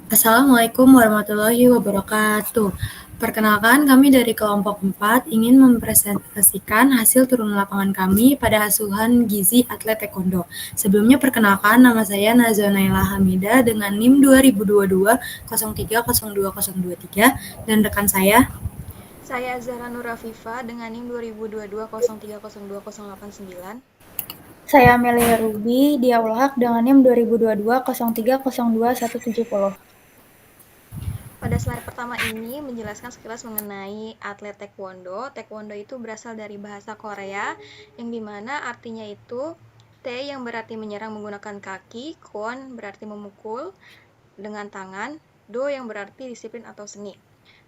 Assalamualaikum warahmatullahi wabarakatuh. Perkenalkan, kami dari kelompok 4 ingin mempresentasikan hasil turun lapangan kami pada asuhan gizi atlet taekwondo. Sebelumnya perkenalkan, nama saya Nazwa Naila Hamida dengan NIM 2022 030223 dan rekan saya. Saya Zahra Nur Afifa dengan NIM 2022 0302 089. Saya Amelia Ruby, Dia Ulhak dengan NIM 2022 0302 170. Pada slide pertama ini menjelaskan sekilas mengenai atlet taekwondo. Taekwondo itu berasal dari bahasa Korea yang dimana artinya itu T yang berarti menyerang menggunakan kaki, kwon berarti memukul dengan tangan, do yang berarti disiplin atau seni.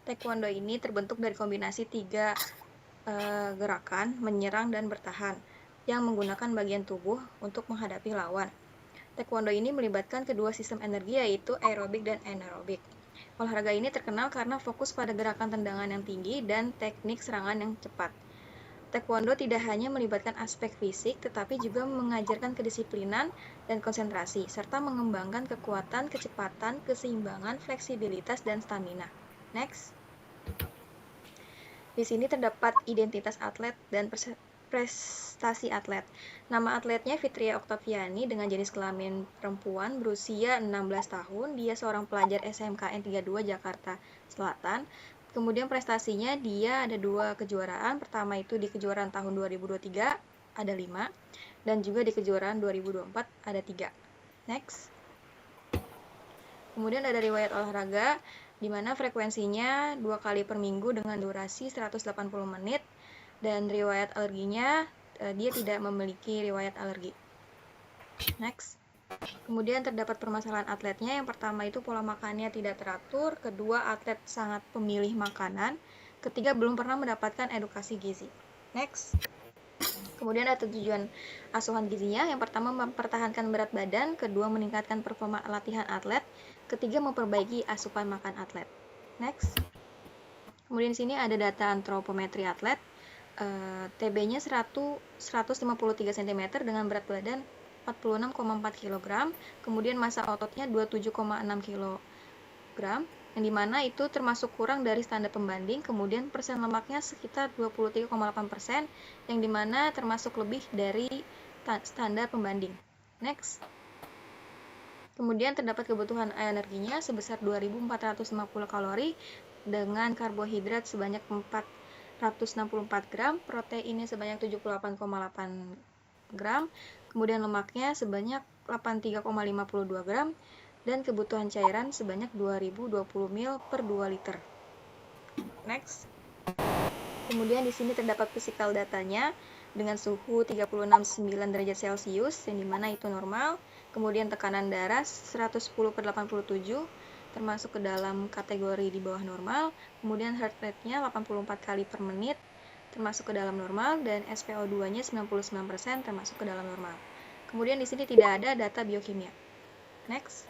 Taekwondo ini terbentuk dari kombinasi 3 gerakan menyerang dan bertahan yang menggunakan bagian tubuh untuk menghadapi lawan. Taekwondo ini melibatkan kedua sistem energi yaitu aerobik dan anaerobik. Olahraga ini terkenal karena fokus pada gerakan tendangan yang tinggi dan teknik serangan yang cepat. Taekwondo tidak hanya melibatkan aspek fisik, tetapi juga mengajarkan kedisiplinan dan konsentrasi, serta mengembangkan kekuatan, kecepatan, keseimbangan, fleksibilitas, dan stamina. Next. Di sini terdapat identitas atlet dan prestasi atlet. Nama atletnya Fitria Oktaviani dengan jenis kelamin perempuan berusia 16 tahun. Dia seorang pelajar SMKN 32 Jakarta Selatan. Kemudian prestasinya dia ada 2 kejuaraan. Pertama itu di kejuaraan tahun 2023 ada 5 dan juga di kejuaraan 2024 ada 3. Next. Kemudian ada riwayat olahraga di mana frekuensinya 2 kali per minggu dengan durasi 180 menit dan riwayat alerginya dia tidak memiliki riwayat alergi. Next. Kemudian terdapat permasalahan atletnya. Yang pertama itu pola makannya tidak teratur, kedua atlet sangat pemilih makanan, ketiga belum pernah mendapatkan edukasi gizi. Next. Kemudian ada tujuan asuhan gizinya. Yang pertama mempertahankan berat badan, kedua meningkatkan performa latihan atlet, ketiga memperbaiki asupan makan atlet. Next. Kemudian di sini ada data antropometri atlet. TB-nya 153 cm dengan berat badan 46,4 kg, kemudian massa ototnya 27,6 kg, yang dimana itu termasuk kurang dari standar pembanding. Kemudian persen lemaknya sekitar 23,8%, yang dimana termasuk lebih dari standar pembanding. Next. Kemudian terdapat kebutuhan energinya sebesar 2.450 kalori dengan karbohidrat sebanyak 464 gram, proteinnya sebanyak 78,8 gram, kemudian lemaknya sebanyak 83,52 gram, dan kebutuhan cairan sebanyak 2020 ml per 2 liter. Next. Kemudian di sini terdapat physical datanya dengan suhu 36,9 derajat Celcius, yang dimana itu normal. Kemudian tekanan darah 110/87, termasuk ke dalam kategori di bawah normal. Kemudian heart rate-nya 84 kali per menit, termasuk ke dalam normal, dan SpO2-nya 99%, termasuk ke dalam normal. Kemudian di sini tidak ada data biokimia. Next.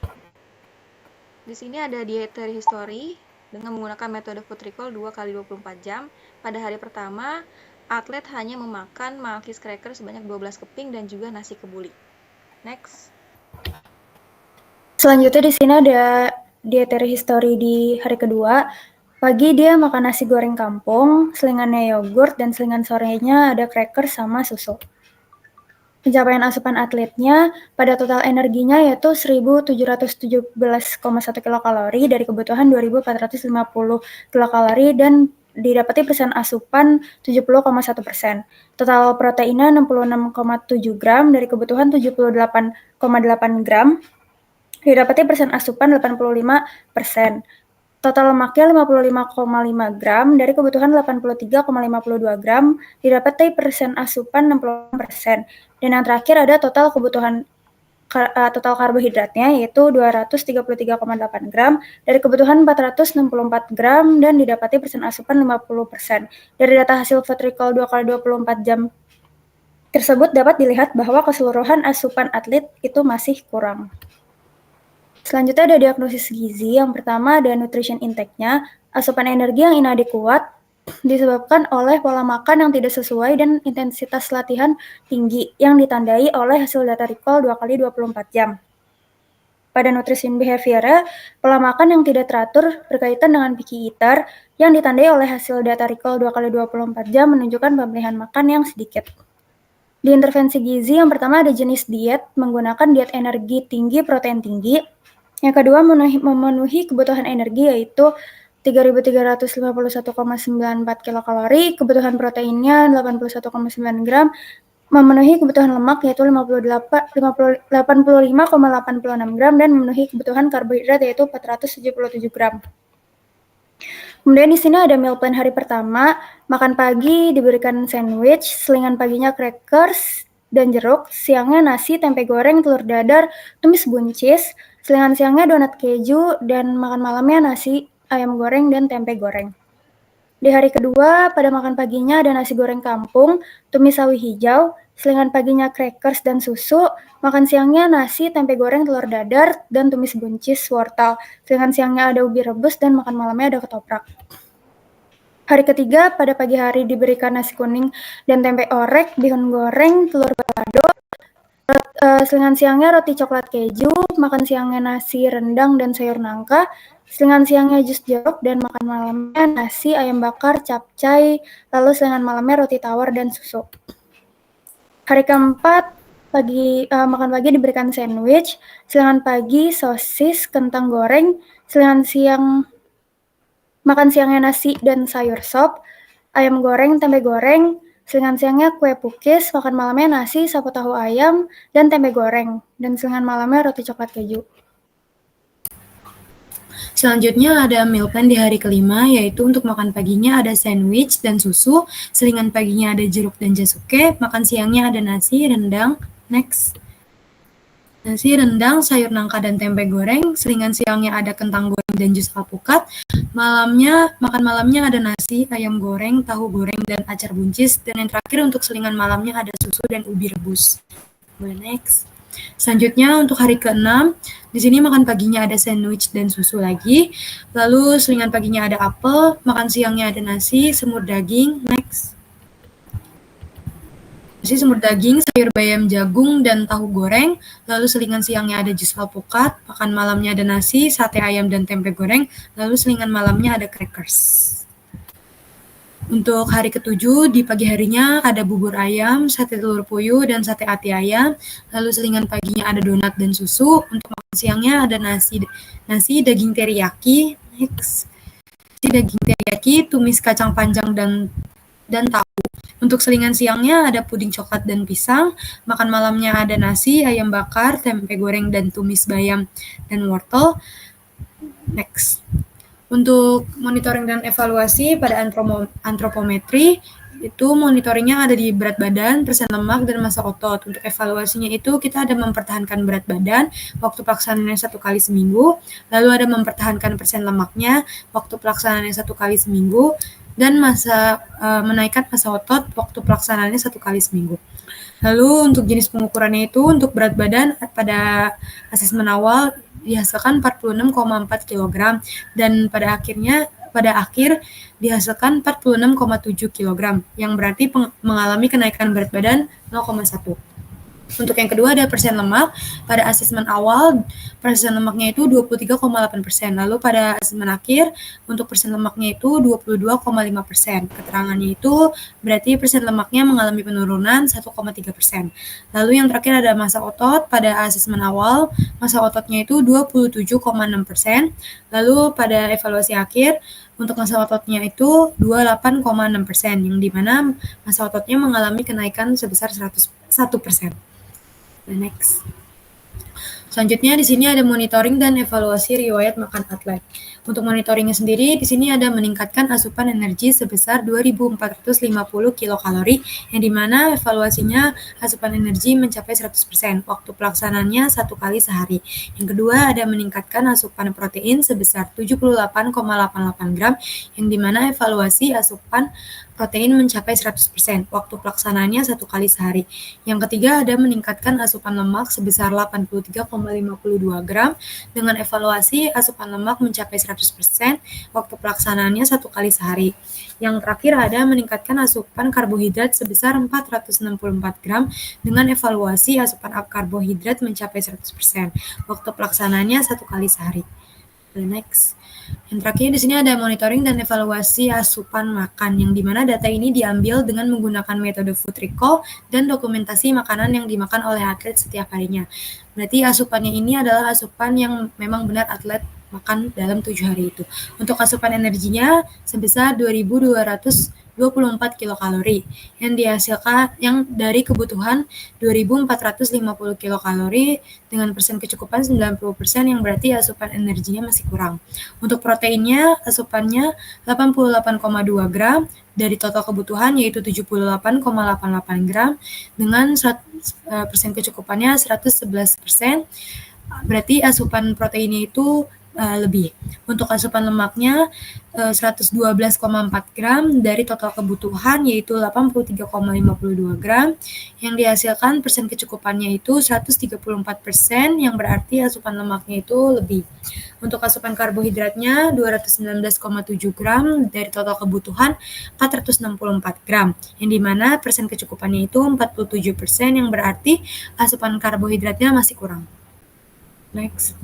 Di sini ada dietary history dengan menggunakan metode food recall 2 kali 24 jam. Pada hari pertama, atlet hanya memakan Malkis cracker sebanyak 12 keping dan juga nasi kebuli. Next. Selanjutnya di sini ada dietary history di hari kedua. Pagi dia makan nasi goreng kampung, selingannya yogurt, dan selingan sorenya ada cracker sama susu. Pencapaian asupan atletnya pada total energinya yaitu 1.717,1 kilokalori dari kebutuhan 2.450 kilokalori dan didapati persen asupan 70,1%. Total proteinnya 66,7 gram dari kebutuhan 78,8 gram. Didapati persen asupan 85%. Total lemaknya 55,5 gram dari kebutuhan 83,52 gram, didapati persen asupan 60%. Dan yang terakhir ada total kebutuhan total karbohidratnya yaitu 233,8 gram dari kebutuhan 464 gram dan didapati persen asupan 50%. Dari data hasil food recall 2 kali 24 jam tersebut dapat dilihat bahwa keseluruhan asupan atlet itu masih kurang. Selanjutnya ada diagnosis gizi. Yang pertama ada nutrition intake-nya. Asupan energi yang inadequat disebabkan oleh pola makan yang tidak sesuai dan intensitas latihan tinggi yang ditandai oleh hasil data recall 2 kali 24 jam. Pada nutrition behavior, pola makan yang tidak teratur berkaitan dengan picky eater yang ditandai oleh hasil data recall 2x24 jam menunjukkan pemilihan makan yang sedikit. Di intervensi gizi, yang pertama ada jenis diet, menggunakan diet energi tinggi, protein tinggi. Yang kedua, memenuhi kebutuhan energi, yaitu 3.351,94 kilokalori, kebutuhan proteinnya 81,9 gram, memenuhi kebutuhan lemak yaitu 85,86 gram, dan memenuhi kebutuhan karbohidrat yaitu 477 gram. Kemudian di sini ada meal plan hari pertama, makan pagi diberikan sandwich, selingan paginya crackers dan jeruk, siangnya nasi, tempe goreng, telur dadar, tumis buncis, selingan siangnya donat keju, dan makan malamnya nasi, ayam goreng, dan tempe goreng. Di hari kedua, pada makan paginya ada nasi goreng kampung, tumis sawi hijau, selingan paginya crackers dan susu, makan siangnya nasi, tempe goreng, telur dadar, dan tumis buncis wortel. Selingan siangnya ada ubi rebus dan makan malamnya ada ketoprak. Hari ketiga, pada pagi hari diberikan nasi kuning dan tempe orek, bihun goreng, telur balado. Selingan siangnya roti coklat keju, makan siangnya nasi rendang dan sayur nangka, selingan siangnya jus jeruk, dan makan malamnya nasi, ayam bakar, capcay, lalu selingan malamnya roti tawar dan susu. Hari keempat, makan pagi diberikan sandwich, selingan pagi sosis, kentang goreng, makan siangnya nasi dan sayur sop, ayam goreng, tempe goreng, selingan siangnya kue pukis, makan malamnya nasi, sapu tahu ayam, dan tempe goreng, dan selingan malamnya roti coklat keju. Selanjutnya ada meal plan di hari kelima, yaitu untuk makan paginya ada sandwich dan susu, selingan paginya ada jeruk dan jasuke, makan siangnya ada nasi, rendang, nasi, rendang, sayur nangka dan tempe goreng, selingan siangnya ada kentang goreng dan jus alpukat, makan malamnya ada nasi, ayam goreng, tahu goreng, dan acar buncis, dan yang terakhir untuk selingan malamnya ada susu dan ubi rebus. Next. Selanjutnya untuk hari ke-6, di sini makan paginya ada sandwich dan susu lagi, lalu selingan paginya ada apel, makan siangnya ada nasi, semur daging, nasi semur daging, sayur bayam jagung, dan tahu goreng, lalu selingan siangnya ada jus alpukat, makan malamnya ada nasi, sate ayam, dan tempe goreng, lalu selingan malamnya ada crackers. Untuk hari ke-7, di pagi harinya ada bubur ayam, sate telur puyuh, dan sate ati ayam, lalu selingan paginya ada donat dan susu, untuk makan siangnya ada nasi daging teriyaki, daging teriyaki, tumis kacang panjang, dan tahu. Untuk selingan siangnya ada puding coklat dan pisang, makan malamnya ada nasi, ayam bakar, tempe goreng, dan tumis bayam dan wortel. Untuk monitoring dan evaluasi pada antropometri, itu monitoringnya ada di berat badan, persen lemak, dan massa otot. Untuk evaluasinya itu kita ada mempertahankan berat badan, waktu pelaksanaannya 1 kali seminggu, lalu ada mempertahankan persen lemaknya, waktu pelaksanaannya 1 kali seminggu, dan menaikkan massa otot waktu pelaksanaannya 1 kali seminggu. Lalu untuk jenis pengukurannya itu untuk berat badan pada asesmen awal dihasilkan 46,4 kg dan pada akhir dihasilkan 46,7 kg yang berarti mengalami kenaikan berat badan 0,1. Untuk yang kedua ada persen lemak. Pada asesmen awal, persen lemaknya itu 23,8%. Lalu pada asesmen akhir, untuk persen lemaknya itu 22,5%. Keterangannya itu berarti persen lemaknya mengalami penurunan 1,3%. Lalu yang terakhir ada massa otot. Pada asesmen awal, massa ototnya itu 27,6%. Lalu pada evaluasi akhir, untuk massa ototnya itu 28,6%, yang dimana massa ototnya mengalami kenaikan sebesar 100%. Next. Selanjutnya di sini ada monitoring dan evaluasi riwayat makan atlet. Untuk monitoringnya sendiri, di sini ada meningkatkan asupan energi sebesar 2.450 kilokalori, yang dimana evaluasinya asupan energi mencapai 100%, waktu pelaksanaannya 1 kali sehari. Yang kedua ada meningkatkan asupan protein sebesar 78,88 gram, yang dimana evaluasi asupan protein mencapai 100%, waktu pelaksanaannya 1 kali sehari. Yang ketiga ada meningkatkan asupan lemak sebesar 83,52 gram dengan evaluasi asupan lemak mencapai 100%, waktu pelaksanaannya 1 kali sehari. Yang terakhir ada meningkatkan asupan karbohidrat sebesar 464 gram dengan evaluasi asupan karbohidrat mencapai 100%, waktu pelaksanaannya 1 kali sehari. Next. Yang terakhir di sini ada monitoring dan evaluasi asupan makan, yang dimana data ini diambil dengan menggunakan metode food recall dan dokumentasi makanan yang dimakan oleh atlet setiap harinya. Berarti asupannya ini adalah asupan yang memang benar atlet makan dalam 7 hari itu. Untuk asupan energinya sebesar 2.224 kilokalori yang dihasilkan yang dari kebutuhan 2.450 kilokalori dengan persen kecukupan 90%, yang berarti asupan energinya masih kurang. Untuk proteinnya asupannya 88,2 gram dari total kebutuhan yaitu 78,88 gram dengan persen kecukupannya 111%. Berarti asupan proteinnya itu lebih. Untuk asupan lemaknya 112,4 gram dari total kebutuhan yaitu 83,52 gram yang dihasilkan persen kecukupannya itu 134%, yang berarti asupan lemaknya itu lebih. Untuk asupan karbohidratnya 219,7 gram dari total kebutuhan 464 gram, yang dimana persen kecukupannya itu 47%, yang berarti asupan karbohidratnya masih kurang. Next.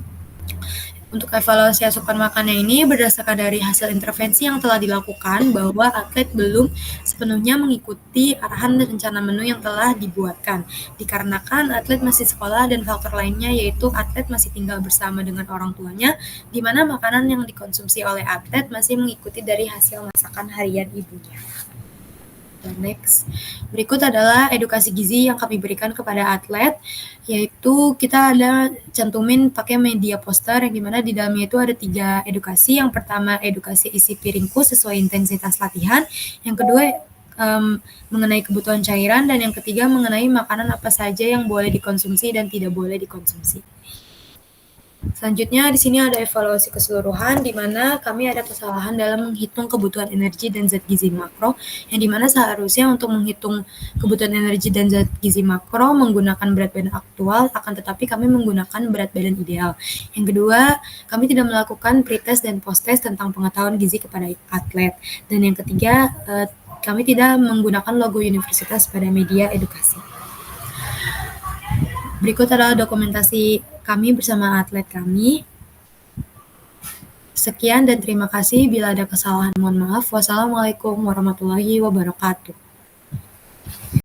Untuk evaluasi asupan makannya ini berdasarkan dari hasil intervensi yang telah dilakukan bahwa atlet belum sepenuhnya mengikuti arahan dan rencana menu yang telah dibuatkan, dikarenakan atlet masih sekolah dan faktor lainnya yaitu atlet masih tinggal bersama dengan orang tuanya, di mana makanan yang dikonsumsi oleh atlet masih mengikuti dari hasil masakan harian ibunya. Dan next, berikut adalah edukasi gizi yang kami berikan kepada atlet, yaitu kita ada cantumin pakai media poster yang dimana di dalamnya itu ada 3 edukasi. Yang pertama edukasi isi piringku sesuai intensitas latihan, yang kedua mengenai kebutuhan cairan, dan yang ketiga mengenai makanan apa saja yang boleh dikonsumsi dan tidak boleh dikonsumsi. Selanjutnya di sini ada evaluasi keseluruhan di mana kami ada kesalahan dalam menghitung kebutuhan energi dan zat gizi makro, yang dimana seharusnya untuk menghitung kebutuhan energi dan zat gizi makro menggunakan berat badan aktual, akan tetapi kami menggunakan berat badan ideal. Yang kedua, kami tidak melakukan pretest dan posttest tentang pengetahuan gizi kepada atlet. Dan yang ketiga, kami tidak menggunakan logo universitas pada media edukasi. Berikut adalah dokumentasi kami bersama atlet kami. Sekian dan terima kasih. Bila ada kesalahan mohon maaf. Wassalamualaikum warahmatullahi wabarakatuh.